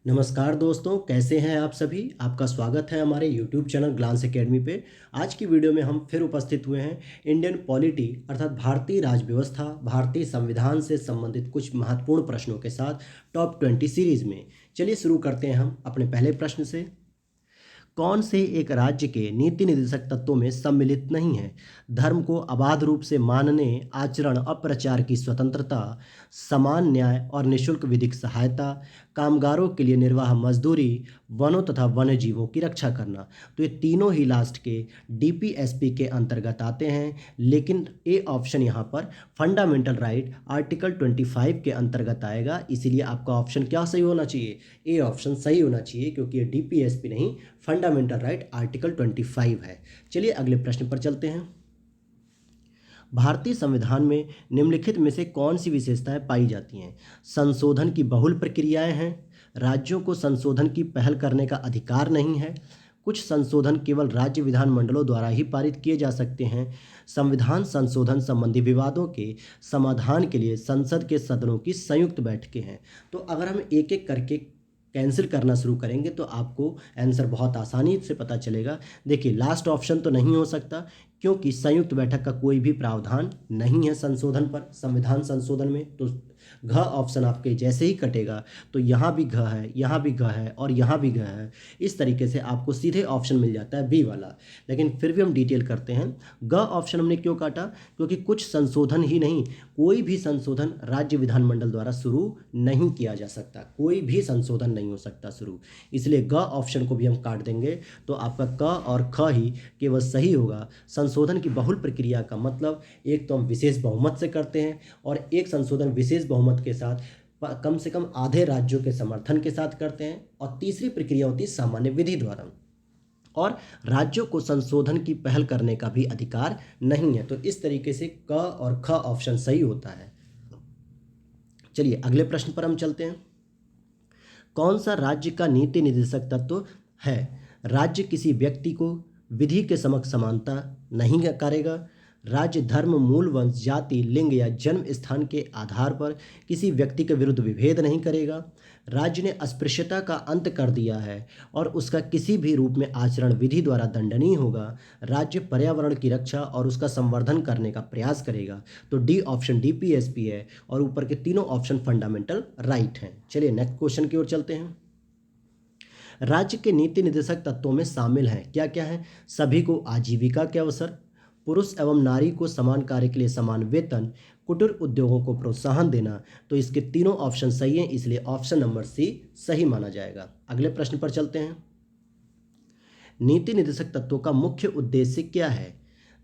नमस्कार दोस्तों, कैसे हैं आप सभी। आपका स्वागत है हमारे YouTube चैनल ग्लांस एकेडमी पे। आज की वीडियो में हम फिर उपस्थित हुए हैं इंडियन पॉलिटी अर्थात भारतीय राज व्यवस्था, भारतीय संविधान से संबंधित कुछ महत्वपूर्ण प्रश्नों के साथ टॉप 20 सीरीज में। चलिए शुरू करते हैं हम अपने पहले प्रश्न से। कौन से एक राज्य के नीति निर्देशक तत्वों में सम्मिलित नहीं है? धर्म को अबाध रूप से मानने, आचरण और प्रचार की स्वतंत्रता, समान न्याय और निःशुल्क विधिक सहायता, कामगारों के लिए निर्वाह मजदूरी, वनों तथा वन्य जीवों की रक्षा करना। तो ये तीनों ही लास्ट के डीपीएसपी के अंतर्गत आते हैं, लेकिन ए ऑप्शन यहाँ पर फंडामेंटल राइट आर्टिकल 25 के अंतर्गत आएगा। इसीलिए आपका ऑप्शन क्या सही होना चाहिए? ए ऑप्शन सही होना चाहिए, क्योंकि ये डीपीएसपी नहीं, फंडामेंटल राइट आर्टिकल 25 है। चलिए अगले प्रश्न पर चलते हैं। भारतीय संविधान में निम्नलिखित में से कौन सी विशेषताएं पाई जाती हैं? संशोधन की बहुल प्रक्रियाएं हैं, राज्यों को संशोधन की पहल करने का अधिकार नहीं है, कुछ संशोधन केवल राज्य विधानमंडलों द्वारा ही पारित किए जा सकते हैं, संविधान संशोधन संबंधी विवादों के समाधान के लिए संसद के सदनों की संयुक्त बैठकें हैं। तो अगर हम एक एक करके कैंसिल करना शुरू करेंगे तो आपको आंसर बहुत आसानी से पता चलेगा। देखिए, लास्ट ऑप्शन तो नहीं हो सकता, क्योंकि संयुक्त बैठक का कोई भी प्रावधान नहीं है संशोधन पर, संविधान संशोधन में। तो घ ऑप्शन आपके जैसे ही कटेगा तो यहाँ भी घ है, यहाँ भी घ है और यहाँ भी घ है। इस तरीके से आपको सीधे ऑप्शन मिल जाता है बी वाला। लेकिन फिर भी हम डिटेल करते हैं। ग ऑप्शन हमने क्यों काटा? क्योंकि कुछ संशोधन ही नहीं, कोई भी संशोधन राज्य विधानमंडल द्वारा शुरू नहीं किया जा सकता, कोई भी संशोधन नहीं हो सकता शुरू। इसलिए ग ऑप्शन को भी हम काट देंगे। तो आपका क और ख ही केवल सही होगा। संशोधन की बहुल प्रक्रिया का मतलब एक तो हम विशेष बहुमत से करते हैं, और एक संशोधन विशेष बहुमत के साथ कम से कम आधे राज्यों के समर्थन के साथ करते हैं, और तीसरी प्रक्रिया होती है सामान्य विधि द्वारा। और राज्यों को संशोधन की पहल करने का भी अधिकार नहीं है। तो इस तरीके से क और ख ऑप्शन सही होता है। चलिए अगले प्रश्न पर हम चलते हैं। कौन सा राज्य का नीति निर्देशक तत्व है? राज्य किसी व्यक्ति को विधि के समक्ष समानता नहीं करेगा, राज्य धर्म, मूल वंश, जाति, लिंग या जन्म स्थान के आधार पर किसी व्यक्ति के विरुद्ध विभेद नहीं करेगा, राज्य ने अस्पृश्यता का अंत कर दिया है और उसका किसी भी रूप में आचरण विधि द्वारा दंडनीय होगा, राज्य पर्यावरण की रक्षा और उसका संवर्धन करने का प्रयास करेगा। तो डी ऑप्शन डीपीएसपी है, और ऊपर के तीनों ऑप्शन फंडामेंटल राइट हैं। चलिए नेक्स्ट क्वेश्चन की ओर चलते हैं। राज्य के नीति निर्देशक तत्वों में शामिल हैं, क्या क्या है? सभी को आजीविका के अवसर, पुरुष एवं नारी को समान कार्य के लिए समान वेतन, कुटीर उद्योगों को प्रोत्साहन देना। तो इसके तीनों ऑप्शन सही हैं, इसलिए ऑप्शन नंबर सी सही माना जाएगा। अगले प्रश्न पर चलते हैं। नीति निर्देशक तत्वों का मुख्य उद्देश्य क्या है?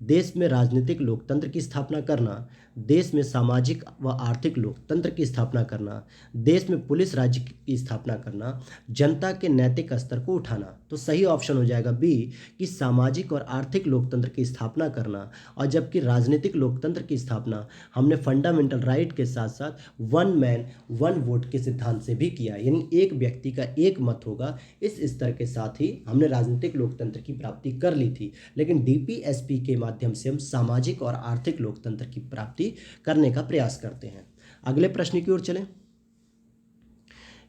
देश में राजनीतिक लोकतंत्र की स्थापना करना, देश में सामाजिक व आर्थिक लोकतंत्र की स्थापना करना, देश में पुलिस राज्य की स्थापना करना, जनता के नैतिक स्तर को उठाना। तो सही ऑप्शन हो जाएगा बी, कि सामाजिक और आर्थिक लोकतंत्र की स्थापना करना। और जबकि राजनीतिक लोकतंत्र की स्थापना हमने फंडामेंटल राइट के साथ साथ वन मैन वन वोट के सिद्धांत से भी किया, यानी एक व्यक्ति का एक मत होगा, इस स्तर के साथ ही हमने राजनीतिक लोकतंत्र की प्राप्ति कर ली थी। लेकिन डीपीएसपी के माध्यम से हम सामाजिक और आर्थिक लोकतंत्र की प्राप्ति करने का प्रयास करते हैं। अगले प्रश्न की ओर चलें।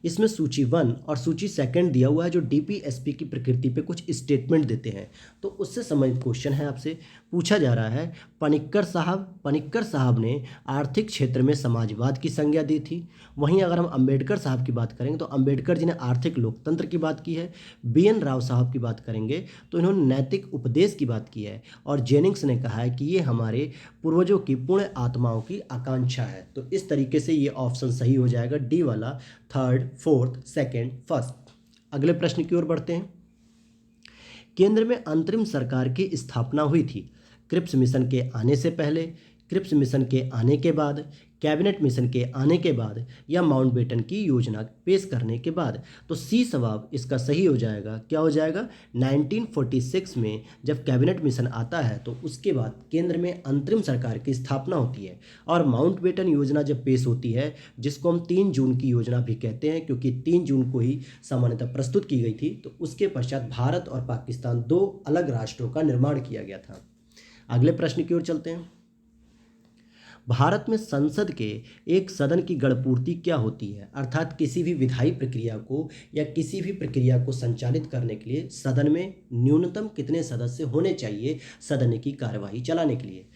इसमें सूची 1 और सूची 2 दिया हुआ है, जो डीपीएसपी की प्रकृति पे कुछ स्टेटमेंट देते हैं। तो उससे संबंधित क्वेश्चन है, आपसे पूछा जा रहा है। पनिक्कर साहब ने आर्थिक क्षेत्र में समाजवाद की संज्ञा दी थी। वहीं अगर हम अंबेडकर साहब की बात करेंगे तो अंबेडकर जी ने आर्थिक लोकतंत्र की बात की है। BN राव साहब की बात करेंगे तो इन्होंने नैतिक उपदेश की बात की है। और जेनिंग्स ने कहा है कि ये हमारे पूर्वजों की पुण्य आत्माओं की आकांक्षा है। तो इस तरीके से ये ऑप्शन सही हो जाएगा, डी वाला, थर्ड, फोर्थ, सेकंड, फर्स्ट। अगले प्रश्न की ओर बढ़ते हैं। केंद्र में अंतरिम सरकार की स्थापना हुई थी क्रिप्स मिशन के आने से पहले, क्रिप्स मिशन के आने के बाद, कैबिनेट मिशन के आने के बाद, या माउंटबेटन की योजना पेश करने के बाद। तो सी जवाब इसका सही हो जाएगा। क्या हो जाएगा? 1946 में जब कैबिनेट मिशन आता है तो उसके बाद केंद्र में अंतरिम सरकार की स्थापना होती है, और माउंटबेटन योजना जब पेश होती है, जिसको हम 3 जून की योजना भी कहते हैं, क्योंकि 3 जून को ही सामान्यतः प्रस्तुत की गई थी। तो उसके पश्चात भारत और पाकिस्तान 2 अलग राष्ट्रों का निर्माण किया गया था। अगले प्रश्न की ओर चलते हैं। भारत में संसद के एक सदन की गणपूर्ति क्या होती है, अर्थात किसी भी विधायी प्रक्रिया को या किसी भी प्रक्रिया को संचालित करने के लिए सदन में न्यूनतम कितने सदस्य होने चाहिए सदन की कार्यवाही चलाने के लिए।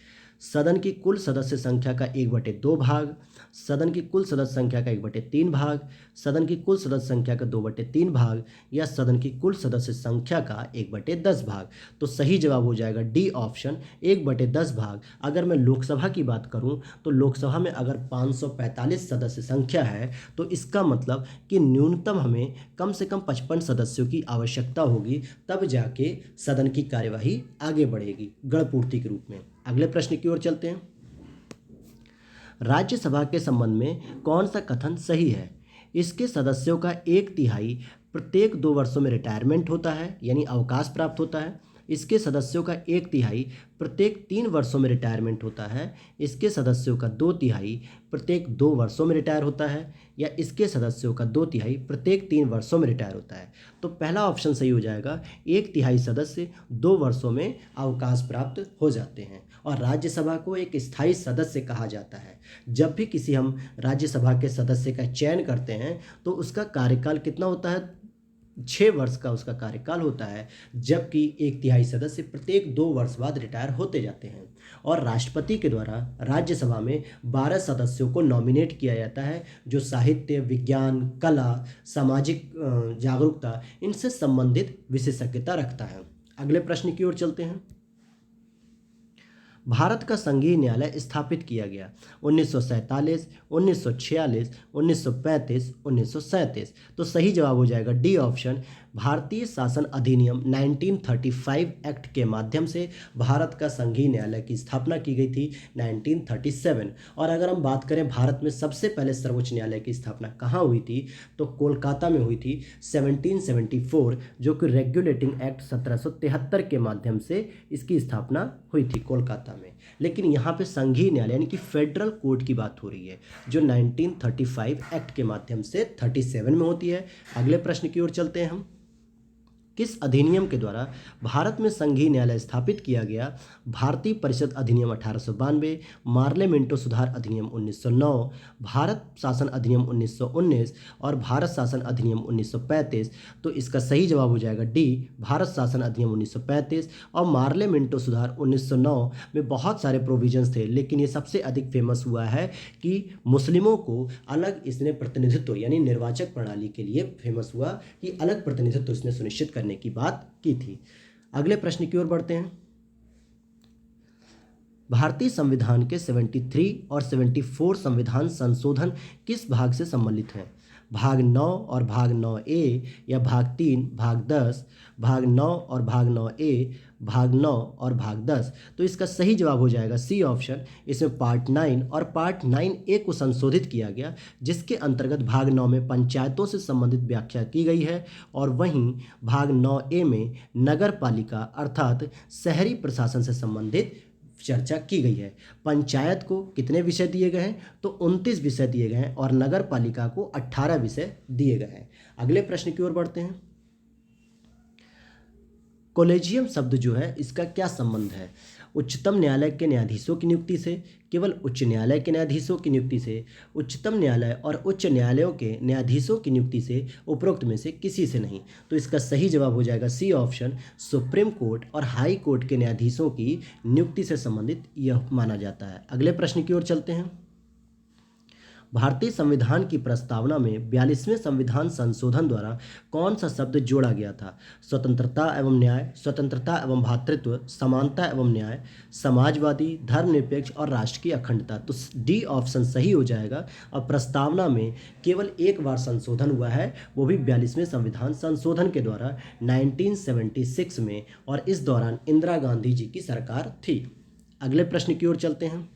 सदन की कुल सदस्य संख्या का 1/2 भाग, सदन की कुल सदस्य संख्या का 1/3 भाग, सदन की कुल सदस्य संख्या का 2/3 भाग या सदन की कुल सदस्य संख्या का 1/10 भाग। तो सही जवाब हो जाएगा डी ऑप्शन 1/10 भाग। अगर मैं लोकसभा की बात करूं तो लोकसभा में अगर 545 सदस्य संख्या है तो इसका मतलब कि न्यूनतम हमें कम से कम 55 सदस्यों की आवश्यकता होगी, तब जाके सदन की कार्यवाही आगे बढ़ेगी गणपूर्ति के रूप में। अगले प्रश्न की ओर चलते हैं। राज्यसभा के संबंध में कौन सा कथन सही है? इसके सदस्यों का 1/3 प्रत्येक 2 वर्षों में रिटायरमेंट होता है, यानी अवकाश प्राप्त होता है। इसके सदस्यों का 1/3 प्रत्येक 3 वर्षों में रिटायरमेंट होता है। इसके सदस्यों का 2/3 प्रत्येक 2 वर्षों में रिटायर होता है, या इसके सदस्यों का 2/3 प्रत्येक 3 वर्षों में रिटायर होता है। तो पहला ऑप्शन सही हो जाएगा, 1/3 सदस्य 2 वर्षों में अवकाश प्राप्त हो जाते हैं। और राज्यसभा को एक स्थायी सदस्य कहा जाता है। जब भी किसी हम राज्यसभा के सदस्य का चयन करते हैं तो उसका कार्यकाल कितना होता है? 6 वर्ष का उसका कार्यकाल होता है, जबकि 1/3 सदस्य प्रत्येक 2 वर्ष बाद रिटायर होते जाते हैं। और राष्ट्रपति के द्वारा राज्यसभा में 12 सदस्यों को नॉमिनेट किया जाता है, जो साहित्य, विज्ञान, कला, सामाजिक जागरूकता इनसे संबंधित विशेषज्ञता रखता है। अगले प्रश्न की ओर चलते हैं। भारत का संघीय न्यायालय स्थापित किया गया 1947, 1946, 1935, 1937। तो सही जवाब हो जाएगा डी ऑप्शन, भारतीय शासन अधिनियम 1935 एक्ट के माध्यम से भारत का संघीय न्यायालय की स्थापना की गई थी 1937। और अगर हम बात करें भारत में सबसे पहले सर्वोच्च न्यायालय की स्थापना कहाँ हुई थी, तो कोलकाता में हुई थी 1774, जो कि रेगुलेटिंग एक्ट 1773 के माध्यम से इसकी स्थापना हुई थी कोलकाता में। लेकिन यहाँ पे संघीय न्यायालय यानी कि फेडरल कोर्ट की बात हो रही है, जो 1935 एक्ट के माध्यम से 37 में होती है। अगले प्रश्न की ओर चलते हैं हम। किस अधिनियम के द्वारा भारत में संघीय न्यायालय स्थापित किया गया? भारतीय परिषद अधिनियम 1892, मार्ले मिंटो सुधार अधिनियम 1909, भारत शासन अधिनियम 1919 और भारत शासन अधिनियम 1935। तो इसका सही जवाब हो जाएगा डी, भारत शासन अधिनियम 1935। और मार्ले मिंटो सुधार 1909 में बहुत सारे प्रोविजंस थे, लेकिन ये सबसे अधिक फेमस हुआ है कि मुस्लिमों को अलग इसने प्रतिनिधित्व यानी निर्वाचक प्रणाली के लिए फेमस हुआ कि अलग प्रतिनिधित्व इसने सुनिश्चित करने की बात की थी। अगले प्रश्न की ओर बढ़ते हैं। भारतीय संविधान के 73 और 74 संविधान संशोधन किस भाग से सम्मिलित हैं? भाग 9 और भाग 9A, या भाग 3, भाग 10, भाग 9 और भाग 9A, भाग 9 और भाग 10। तो इसका सही जवाब हो जाएगा सी ऑप्शन, इसमें पार्ट 9 और पार्ट 9A को संशोधित किया गया, जिसके अंतर्गत भाग 9 में पंचायतों से संबंधित व्याख्या की गई है, और वहीं भाग 9A में नगर पालिका अर्थात शहरी प्रशासन से संबंधित चर्चा की गई है। पंचायत को कितने विषय दिए गए हैं? तो 29 विषय दिए गए हैं, और नगर पालिका को 18 विषय दिए गए हैं। अगले प्रश्न की ओर बढ़ते हैं। कॉलेजियम शब्द जो है इसका क्या संबंध है? उच्चतम न्यायालय के न्यायाधीशों की नियुक्ति से, केवल उच्च न्यायालय के न्यायाधीशों की नियुक्ति से, उच्चतम न्यायालय और उच्च न्यायालयों के न्यायाधीशों की नियुक्ति से, उपरोक्त में से किसी से नहीं। तो इसका सही जवाब हो जाएगा सी ऑप्शन, सुप्रीम कोर्ट और हाई कोर्ट के न्यायाधीशों की नियुक्ति से संबंधित यह माना जाता है। अगले प्रश्न की ओर चलते हैं। भारतीय संविधान की प्रस्तावना में 42वें संविधान संशोधन द्वारा कौन सा शब्द जोड़ा गया था? स्वतंत्रता एवं न्याय, स्वतंत्रता एवं भ्रातृत्व, समानता एवं न्याय, समाजवादी, धर्मनिरपेक्ष और राष्ट्र की अखंडता। तो डी ऑप्शन सही हो जाएगा। और प्रस्तावना में केवल एक बार संशोधन हुआ है, वो भी 42वें संविधान संशोधन के द्वारा 1976 में, और इस दौरान इंदिरा गांधी जी की सरकार थी। अगले प्रश्न की ओर चलते हैं।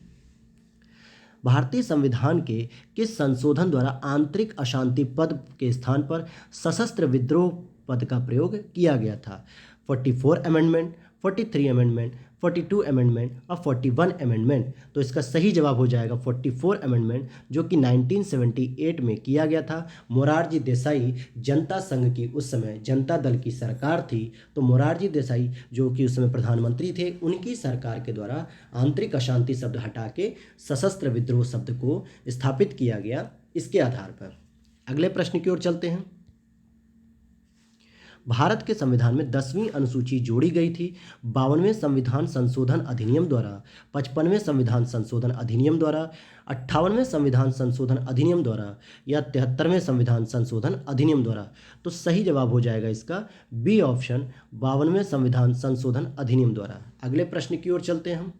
भारतीय संविधान के किस संशोधन द्वारा आंतरिक अशांति पद के स्थान पर सशस्त्र विद्रोह पद का प्रयोग किया गया था? 44 अमेंडमेंट, 43 अमेंडमेंट, 42 अमेंडमेंट और 41 अमेंडमेंट। तो इसका सही जवाब हो जाएगा 44 अमेंडमेंट, जो कि 1978 में किया गया था। मोरारजी देसाई जनता संघ की उस समय जनता दल की सरकार थी, तो मोरारजी देसाई जो कि उस समय प्रधानमंत्री थे, उनकी सरकार के द्वारा आंतरिक अशांति शब्द हटा के सशस्त्र विद्रोह शब्द को स्थापित किया गया इसके आधार पर। अगले प्रश्न की ओर चलते हैं। भारत के संविधान में 10वीं अनुसूची जोड़ी गई थी 52वें संविधान संशोधन अधिनियम द्वारा, 55वें संविधान संशोधन अधिनियम द्वारा, 58वें संविधान संशोधन अधिनियम द्वारा या 73वें संविधान संशोधन अधिनियम द्वारा। तो सही जवाब हो जाएगा इसका बी ऑप्शन, 52वें संविधान संशोधन अधिनियम द्वारा। अगले प्रश्न की ओर चलते हैं हम।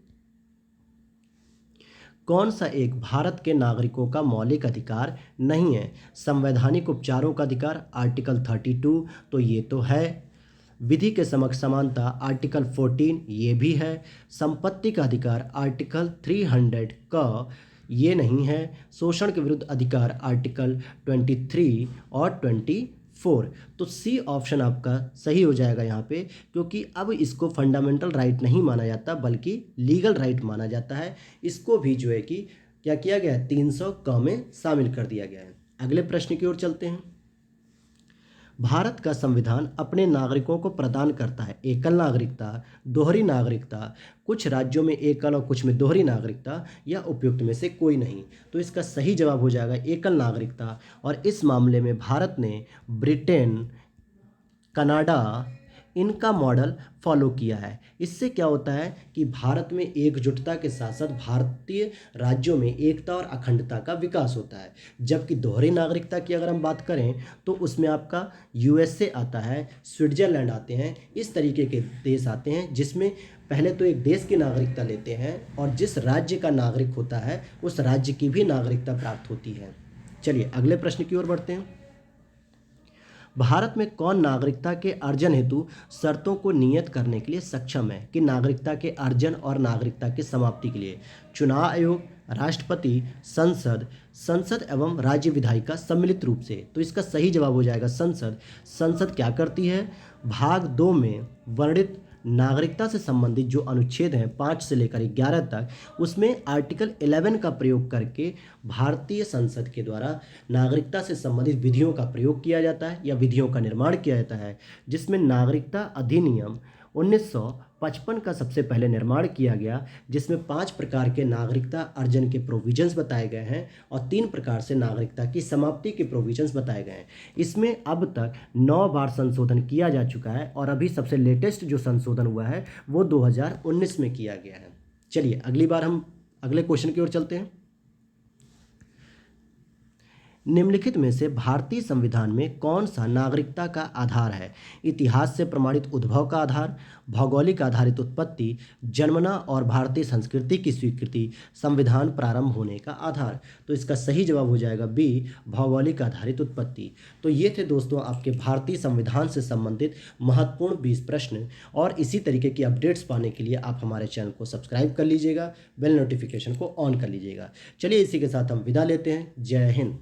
कौन सा एक भारत के नागरिकों का मौलिक अधिकार नहीं है? संवैधानिक उपचारों का अधिकार आर्टिकल 32, तो ये तो है। विधि के समक्ष समानता आर्टिकल 14, ये भी है। संपत्ति का अधिकार आर्टिकल 300 का ये नहीं है। शोषण के विरुद्ध अधिकार आर्टिकल 23 और 24। तो सी ऑप्शन आपका सही हो जाएगा यहाँ पे, क्योंकि अब इसको फंडामेंटल राइट नहीं माना जाता बल्कि लीगल राइट माना जाता है। इसको भी जो है कि क्या किया गया है, 300 क में शामिल कर दिया गया है। अगले प्रश्न की ओर चलते हैं। भारत का संविधान अपने नागरिकों को प्रदान करता है एकल नागरिकता, दोहरी नागरिकता, कुछ राज्यों में एकल और कुछ में दोहरी नागरिकता, या उपयुक्त में से कोई नहीं। तो इसका सही जवाब हो जाएगा एकल नागरिकता। और इस मामले में भारत ने ब्रिटेन, कनाडा, इनका मॉडल फॉलो किया है। इससे क्या होता है कि भारत में एकजुटता के साथ साथ भारतीय राज्यों में एकता और अखंडता का विकास होता है। जबकि दोहरी नागरिकता की अगर हम बात करें तो उसमें आपका यूएसए आता है, स्विट्जरलैंड आते हैं, इस तरीके के देश आते हैं जिसमें पहले तो एक देश की नागरिकता लेते हैं और जिस राज्य का नागरिक होता है उस राज्य की भी नागरिकता प्राप्त होती है। चलिए अगले प्रश्न की ओर बढ़ते हैं। भारत में कौन नागरिकता के अर्जन हेतु शर्तों को नियत करने के लिए सक्षम है? कि नागरिकता के अर्जन और नागरिकता की समाप्ति के लिए चुनाव आयोग, राष्ट्रपति, संसद, संसद एवं राज्य विधायिका सम्मिलित रूप से। तो इसका सही जवाब हो जाएगा संसद। संसद क्या करती है? भाग 2 में वर्णित नागरिकता से संबंधित जो अनुच्छेद हैं 5 से लेकर 11 तक, उसमें आर्टिकल 11 का प्रयोग करके भारतीय संसद के द्वारा नागरिकता से संबंधित विधियों का प्रयोग किया जाता है या विधियों का निर्माण किया जाता है, जिसमें नागरिकता अधिनियम 1955 का सबसे पहले निर्माण किया गया, जिसमें 5 प्रकार के नागरिकता अर्जन के प्रोविजंस बताए गए हैं और 3 प्रकार से नागरिकता की समाप्ति के प्रोविजंस बताए गए हैं। इसमें अब तक 9 बार संशोधन किया जा चुका है और अभी सबसे लेटेस्ट जो संशोधन हुआ है वो 2019 में किया गया है। चलिए अगली बार हम अगले क्वेश्चन की ओर चलते हैं। निम्नलिखित में से भारतीय संविधान में कौन सा नागरिकता का आधार है? इतिहास से प्रमाणित उद्भव का आधार, भौगोलिक आधारित उत्पत्ति, जन्मना और भारतीय संस्कृति की स्वीकृति, संविधान प्रारंभ होने का आधार। तो इसका सही जवाब हो जाएगा बी, भौगोलिक आधारित उत्पत्ति। तो ये थे दोस्तों आपके भारतीय संविधान से संबंधित महत्वपूर्ण 20 प्रश्न। और इसी तरीके की अपडेट्स पाने के लिए आप हमारे चैनल को सब्सक्राइब कर लीजिएगा, बेल नोटिफिकेशन को ऑन कर लीजिएगा। चलिए इसी के साथ हम विदा लेते हैं। जय हिंद।